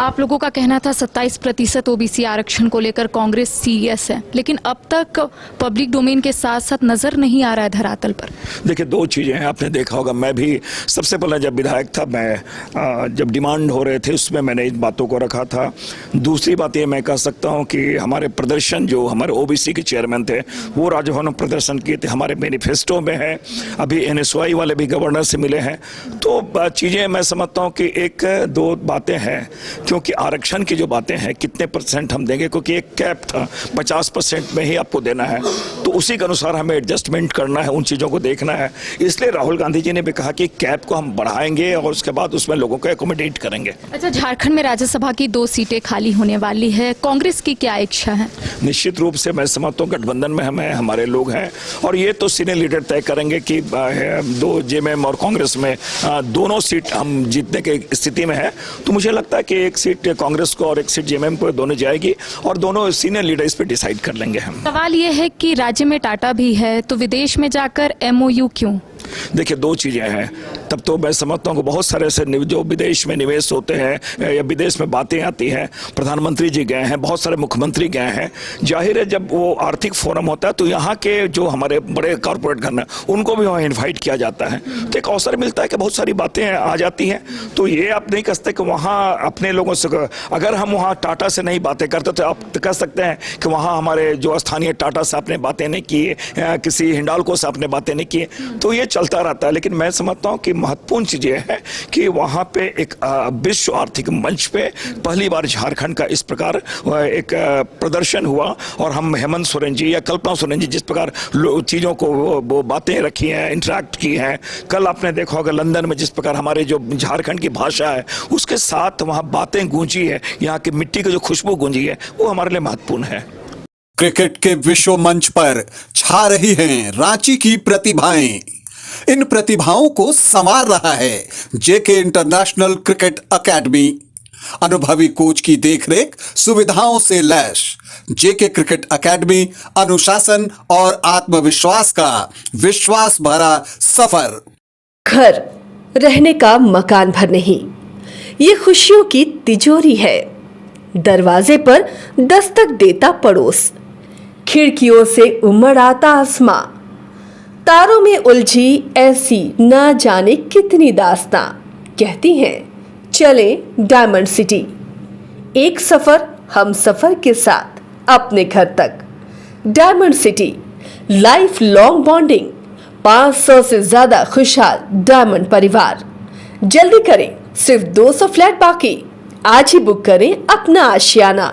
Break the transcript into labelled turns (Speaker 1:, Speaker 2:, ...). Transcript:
Speaker 1: आप लोगों का कहना था 27% ओबीसी आरक्षण को लेकर कांग्रेस सीरियस है, लेकिन अब तक पब्लिक डोमेन के साथ साथ नजर नहीं आ रहा है धरातल पर।
Speaker 2: देखिए, दो चीज़ें हैं, आपने देखा होगा, मैं भी सबसे पहले जब विधायक था, मैं जब डिमांड हो रहे थे उसमें मैंने इन बातों को रखा था। दूसरी बात ये मैं कह सकता हूँ कि हमारे प्रदर्शन जो हमारे ओबीसी के चेयरमैन थे वो राजभवन में प्रदर्शन किए थे, हमारे मैनिफेस्टो में है, अभी एनएसवाई वाले भी गवर्नर से मिले हैं। तो चीज़ें मैं समझता हूँ कि एक दो बातें हैं, क्योंकि आरक्षण की जो बातें हैं कितने % हम देंगे, क्योंकि एक कैप था 50% में ही आपको देना है, तो उसी के अनुसार हमें एडजस्टमेंट करना है, उन चीज़ों को देखना है। इसलिए राहुल गांधी जी ने भी कहा कि कैप को हम बढ़ाएंगे और उसके बाद उसमें लोगों को एकोमोडेट करेंगे।
Speaker 1: अच्छा, झारखंड में राज्यसभा की 2 सीटें खाली होने वाली है, कांग्रेस की क्या इच्छा है?
Speaker 2: निश्चित रूप से मैं समझता हूँ गठबंधन में हमारे लोग हैं और ये तो सीनियर लीडर तय करेंगे कि 2 जेएमएम और कांग्रेस में दोनों सीट हम जीतने की स्थिति में है। तो मुझे लगता है कि एक सीट कांग्रेस को और एक सीट जेएमएम को दोनों जाएगी और दोनों सीनियर लीडर इस पर डिसाइड कर लेंगे। हम
Speaker 1: सवाल ये है कि राज्य में टाटा भी है, तो विदेश में जाकर एमओयू क्यों?
Speaker 2: देखिए, 2 चीज़ें हैं। तब तो मैं समझता हूँ कि बहुत सारे ऐसे जो विदेश में निवेश होते हैं या विदेश में बातें आती हैं, प्रधानमंत्री जी गए हैं, बहुत सारे मुख्यमंत्री गए हैं। जाहिर है जब वो आर्थिक फोरम होता है तो यहाँ के जो हमारे बड़े कॉरपोरेट घर हैं उनको भी वहाँ इन्वाइट किया जाता है, तो एक अवसर मिलता है कि बहुत सारी बातें आ जाती हैं। तो ये आप नहीं कह सकते कि वहाँ अपने लोगों से, अगर हम वहाँ टाटा से नहीं बातें करते तो आप कह सकते हैं कि वहाँ हमारे जो स्थानीय टाटा से आपने बातें नहीं की, किसी हिंडाल्को से आपने बातें नहीं की, तो ये चलता रहता है। लेकिन मैं समझता हूं कि महत्वपूर्ण चीज ये है कि वहां पे एक विश्व आर्थिक मंच पे पहली बार झारखंड का इस प्रकार एक प्रदर्शन हुआ और हम हेमंत सोरेन जी या कल्पना सोरेन जी जिस प्रकार चीजों को वो बातें रखी हैं, इंटरेक्ट की हैं। कल आपने देखा होगा लंदन में जिस प्रकार हमारे जो झारखंड की भाषा है उसके साथ वहां बातें गूंजी है, यहाँ की मिट्टी की जो खुशबू गूंजी है, वो हमारे लिए महत्वपूर्ण है।
Speaker 3: क्रिकेट के विश्व मंच पर छा रही हैं रांची की प्रतिभाएं। इन प्रतिभाओं को संवार रहा है जेके इंटरनेशनल क्रिकेट एकेडमी। अनुभवी कोच की देखरेख, सुविधाओं से लैस जेके क्रिकेट एकेडमी अनुशासन और आत्मविश्वास का विश्वास भरा सफर।
Speaker 4: घर रहने का मकान भर नहीं, ये खुशियों की तिजोरी है। दरवाजे पर दस्तक देता पड़ोस, खिड़कियों से उमड़ आता आसमां, तारों में उलझी ऐसी ना जाने कितनी दास्तां। कहती हैं चले डायमंड सिटी, एक सफर हम सफर के साथ अपने घर तक। Diamond city, life long bonding, 500 से ज्यादा खुशहाल डायमंड परिवार। जल्दी करें, सिर्फ 200 फ्लैट बाकी। आज ही बुक करें अपना आशियाना।